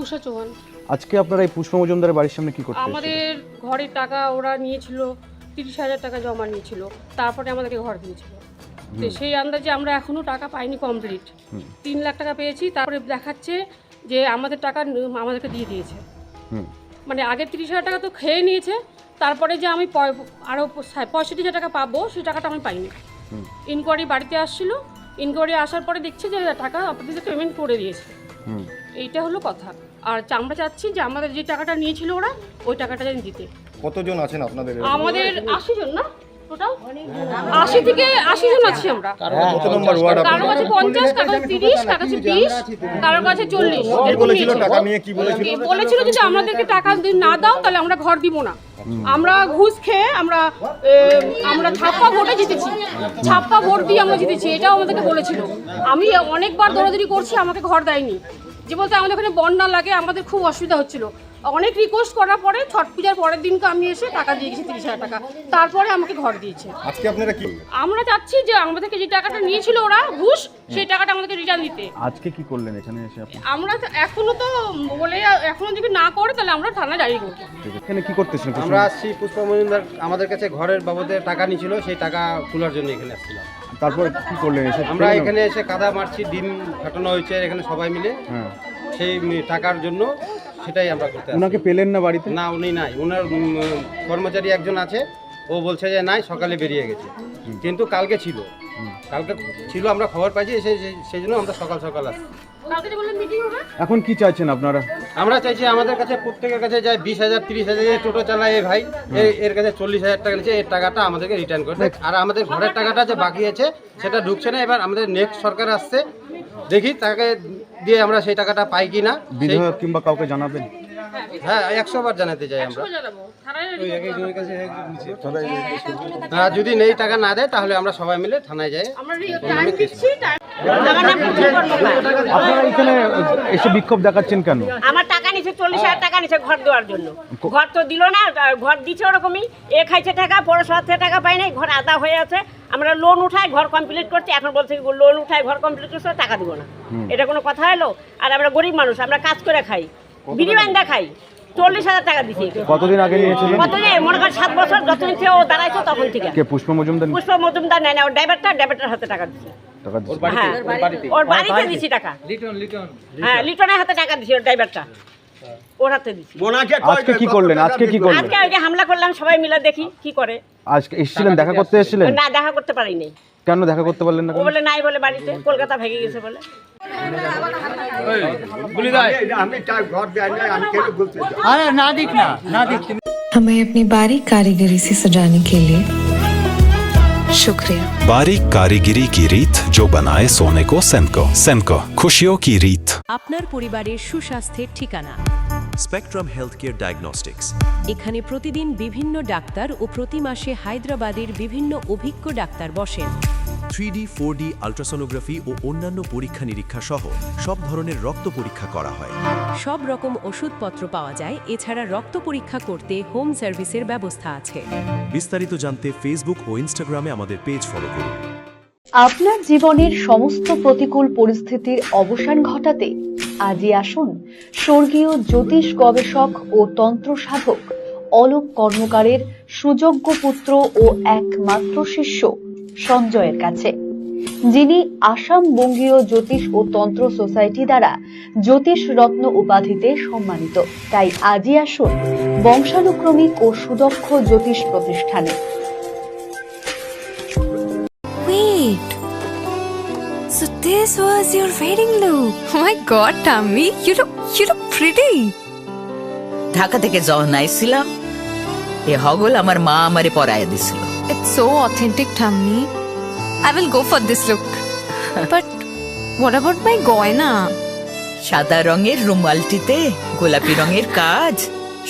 উষা চৌহান। আজকে আপনারা এই পুষ্প মজুমদারের বাড়ির সামনে কি করতে এসেছেন? আমাদের ঘরের টাকা ওরা নিয়েছিল, 30,000 টাকা জমা নিয়েছিল, তারপরে আমাদেরকে ঘর দিয়েছিল। তো সেই আন্দাজে আমরা এখনও টাকা পাইনি কমপ্লিট। 3 লাখ টাকা পেয়েছি, তারপরে দেখাচ্ছে যে আমাদের টাকা আমাদেরকে দিয়ে দিয়েছে। মানে আগে 30,000 টাকা তো খেয়ে নিয়েছে, তারপরে যে আমি আরও 65,000 টাকা পাবো সেই টাকাটা আমি পাইনি। ইনকোয়ারি বাড়িতে আসছিল, ইনকোয়ারি আসার পরে দেখছে যে টাকা আপনাদের পেমেন্ট করে দিয়েছে। এইটা হলো কথা। আর আমরা চাচ্ছি যে আমাদের যে টাকাটা নিয়েছিল ওরা, ওই টাকাটা যেন দিতে। কতজন আছেন আপনাদের? আমাদের 80 জন না টোটাল, 80 থেকে 80 জন আছি আমরা। কত নম্বর ওয়ার্ড কারো কাছে 50, কারো কাছে 30, কারো কাছে 20, কারো কাছে 40। কি বলেছিল টাকা নিয়ে? কি বলেছিল? বলেছিল যদি আমাদেরকে টাকা না দাও তাহলে আমরা ঘর দিব না। আমরা ঘুষ খেয়ে আমরা ছাপ্পা ভোটে জিতেছি, ছাপ্পা ভোট দিয়ে আমরা জিতেছি, এটাও আমাদেরকে বলেছিল। আমি অনেকবার দৌড়াদৌড়ি করছি, আমাকে ঘর দেয়নি। যে বলতে আমাদের ওখানে বন্যা লাগে, আমাদের খুব অসুবিধা হচ্ছিল। অনেক রিকোয়েস্ট করার পরে ছট পূজার পরের দিনকে আমি এসে টাকা দিয়ে গেছি 30,000 টাকা, তারপরে আমাকে ঘর দিয়েছে। আজকে আপনারা কি? আমরা চাচ্ছি যে আমাদেরকে যে টাকাটা নিয়েছিল ওরা ঘুষ, সেই টাকাটা আমাদেরকে রিটার্ন দিতে। আজকে কি করলেন এখানে এসে আপনি? আমরা এখনো তো বলে এখনো যদি না করে তাহলে আমরা থানায় ডায়েরি করব। এখানে কি করতেছেন? আমরা আসছি পুষ্প মজুমদার আমাদের কাছে ঘরের বাবদে টাকা নিয়েছিল, সেই টাকা তোলার জন্য এখানে আসছিলাম। তারপর কি করলেন এসে? আমরা এখানে এসে কাদা মারছি, ডিম ফাটানো হয়েছে এখানে সবাই মিলে। সেই টাকার জন্য সেটাই আমরা করতে আসছি। ওনাকে পেলেন না বাড়িতে? না, উনি নাই। ওনার কর্মচারী একজন আছে, ও বলছে যে নাই, সকালে বেরিয়ে গেছে। কিন্তু কালকে ছিল, আমরা খবর পাইছি, সেই জন্য আমরা সকাল সকাল আসছি। এখন কি চাইছেন আপনারা? আমরা চাইছি আমাদের কাছে প্রত্যেকের কাছে যায় 20,000 30,000 টোটো চালায় এই ভাই, এর কাছে 40,000 টাকা নিচ্ছে, এর টাকাটা আমাদেরকে রিটার্ন করে দেয়। আর আমাদের ঘরের টাকাটা যে বাকি আছে সেটা ঢুকছে না। এবার আমাদের নেক্সট সরকার আসছে, দেখি তাকে দিয়ে আমরা সেই টাকাটা পাই কি না। বিধায়ক কিংবা কাউকে জানাবেন? হ্যাঁ, 100 বার জানাতে চাই আমরা। যদি নেই টাকা না দেয় তাহলে আমরা সবাই মিলে থানায় যাই। আপনারা এখানে এসে বিক্ষোভ দেখাচ্ছেন কেন? আমার টাকা নিচ্ছে 40,000 টাকা নিচ্ছে ঘর দেওয়ার জন্য। ঘর তো দিল না, ঘর দিচ্ছে ওরকমই। এ খাইছে টাকা, পৌরসভা থেকে টাকা পাই নাই, ঘর আদা হয়ে আছে। আমরা লোন উঠাই ঘর কমপ্লিট করছি, এখন বলছে লোন উঠাই ঘর কমপ্লিট করছে, টাকা দিব না। এটা কোনো কথা হলো? আর আমরা গরিব মানুষ, আমরা কাজ করে খাই, বিড়ি বান্ধা খাই। 40,000 টাকা দিচ্ছি। কতদিন আগে নিয়েছিলেন? কতদিন? মনে করেন 7 বছর, যতদিন থেকে ও দাঁড়াইছে তখন থেকে। কে পুষ্প মজুমদার? পুষ্প মজুমদার নেয় না, ওর ড্রাইভারটার হাতে টাকা দিচ্ছে। হ্যাঁ, ওর বাড়িতে দিচ্ছি টাকা। হ্যাঁ, লিটনের হাতে টাকা দিচ্ছি, ওর ড্রাইভারটা ওর হাতে দিচ্ছি। আজকে কি করলেন? আজকে ওই যে হামলা করলাম, সবাই মিলে দেখি কি করে। আজকে এসেছিলেন, দেখা করতে এসেছিলেন? না, দেখা করতে পারিনি। কেন দেখা করতে পারলেন না? ও বলে নাই, বলে বাড়িতে কলকাতা ভেঙে গেছে বলে। हमें अपनी बारीक कारीगरी से सजाने के लिए शुक्रिया। बारीक कारीगरी की रीत जो बनाए सोने को सेनको खुशियों की रीत। আপনার পরিবারের সুস্বাস্থ্যের ঠিকানা স্পেকট্রাম হেলথকেয়ার ডায়াগনস্টিক্স। এখানে প্রতিদিন বিভিন্ন ডাক্তার ও প্রতি মাসে হায়দ্রাবাদের বিভিন্ন অভিজ্ঞ ডাক্তার বসেন। 3D 4D আল্ট্রাসোনোগ্রাফি ও অন্যান্য পরীক্ষা নিরীক্ষা সহ সব ধরনের রক্ত পরীক্ষা করা হয়। সব রকম ওষুধপত্র পাওয়া যায়। এছাড়া রক্ত পরীক্ষা করতে হোম সার্ভিসের ব্যবস্থা আছে। বিস্তারিত জানতে ফেসবুক ও ইনস্টাগ্রামে আমাদের পেজ ফলো করুন। আপনার জীবনের সমস্ত প্রতিকূল পরিস্থিতির অবসান ঘটাতে আজই আসুন স্বর্গীয় জ্যোতিষ গবেষক ও তন্ত্র সাধক অলোক কর্মকারের সুযোগ্য পুত্র ও একমাত্র শিষ্য সঞ্জয়ের কাছে, যিনি আসাম বঙ্গীয় জ্যোতিষ ও তন্ত্র সোসাইটি দ্বারা জ্যোতিষ রত্ন উপাধিতে সম্মানিত। তাই আজই আসুন বংশানুক্রমিক ও সুদক্ষ জ্যোতিষ প্রতিষ্ঠানে। Wait. So this was your wedding look. Oh my god, Tammy, you look pretty. Dhaka থেকে যখন আইছিলাম, এ হগল আমার মা আমারে পরায় দিছিল। It's so authentic, Tammy. I will go for this look. But what about my goina? সাদা রঙের রুমালটিতে গোলাপি রঙের কাজ,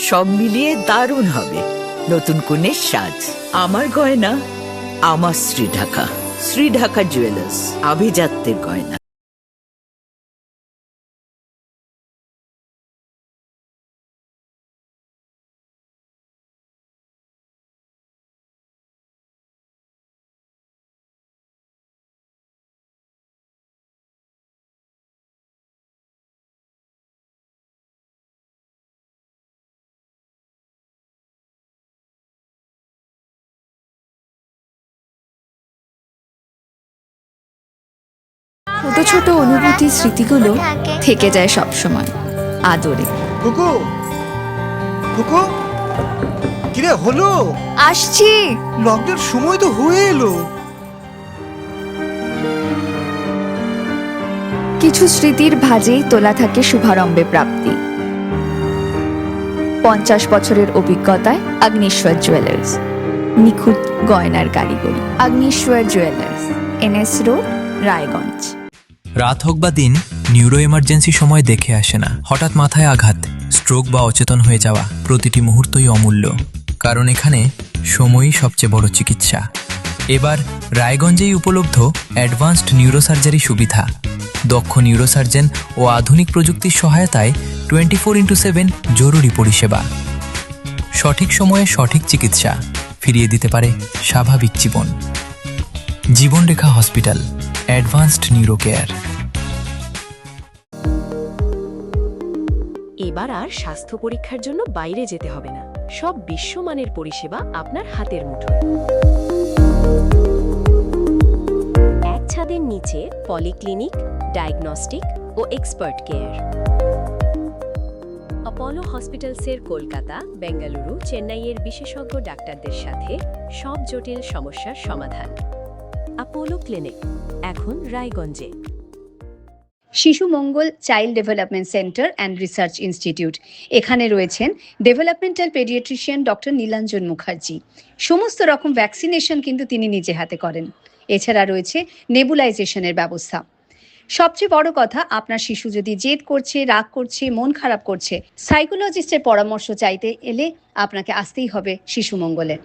সব মিলিয়ে দারুণ হবে নতুন কনের সাজ। আমার গয়না আমার শ্রী ঢাকা জুয়েলার্স, আভিজাত্যের গয়না। ছোট ছোট অনুভূতির স্মৃতিগুলো থেকে যায় সব সময় আদরে। কুকু কুকু কিরে হলো? আসছি। লকডাউন সময় তো হয়ে এলো। কিছু স্মৃতির ভাজেই তোলা থাকে শুভারম্ভে প্রাপ্তি। 50 বছরের অভিজ্ঞতায় আগ্নেশ্বর জুয়েলার্স, নিখুঁত গয়নার কারিগরি। Agneshwar jewellers, NS road, Raiganj. রাত হোক বা দিন, নিউরো এমার্জেন্সি সময় দেখে আসে না। হঠাৎ মাথায় আঘাত, স্ট্রোক বা অচেতন হয়ে যাওয়া, প্রতিটি মুহূর্তই অমূল্য, কারণ এখানে সময়ই সবচেয়ে বড় চিকিৎসা। এবার রায়গঞ্জেই উপলব্ধ অ্যাডভান্সড নিউরোসার্জারি সুবিধা। দক্ষ নিউরোসার্জন ও আধুনিক প্রযুক্তির সহায়তায় 24x7 জরুরি পরিষেবা। সঠিক সময়ে সঠিক চিকিৎসা ফিরিয়ে দিতে পারে স্বাভাবিক জীবন। জীবনরেখা হসপিটাল, অ্যাডভান্সড নিউরো কেয়ার। এবার আর স্বাস্থ্য পরীক্ষার জন্য বাইরে যেতে হবে না, সব বিশ্বমানের পরিষেবা আপনার হাতের মুঠোয়। এক ছাদের নিচে পলিক্লিনিক, ডায়াগনস্টিক ও এক্সপার্ট কেয়ার। অপোলো হসপিটালসের কলকাতা, বেঙ্গালুরু, চেন্নাইয়ের বিশেষজ্ঞ ডাক্তারদের সাথে সব জটিল সমস্যার সমাধান। অপোলো ক্লিনিক এখন রায়গঞ্জে। Shishu Mangal child development centre and research institute, এখানে রয়েছেন developmental paediatrician doctor Nilanjan Mukherjee. সমস্ত রকম ভ্যাকসিনেশন কিন্তু তিনি নিজে হাতে করেন। এছাড়া রয়েছে নেবুলাইজেশনের ব্যবস্থা। সবচেয়ে বড় কথা, আপনার শিশু যদি জেদ করছে, রাগ করছে, মন খারাপ করছে, সাইকোলজিস্টের পরামর্শ চাইতে এলে আপনাকে আসতেই হবে শিশু মঙ্গলে।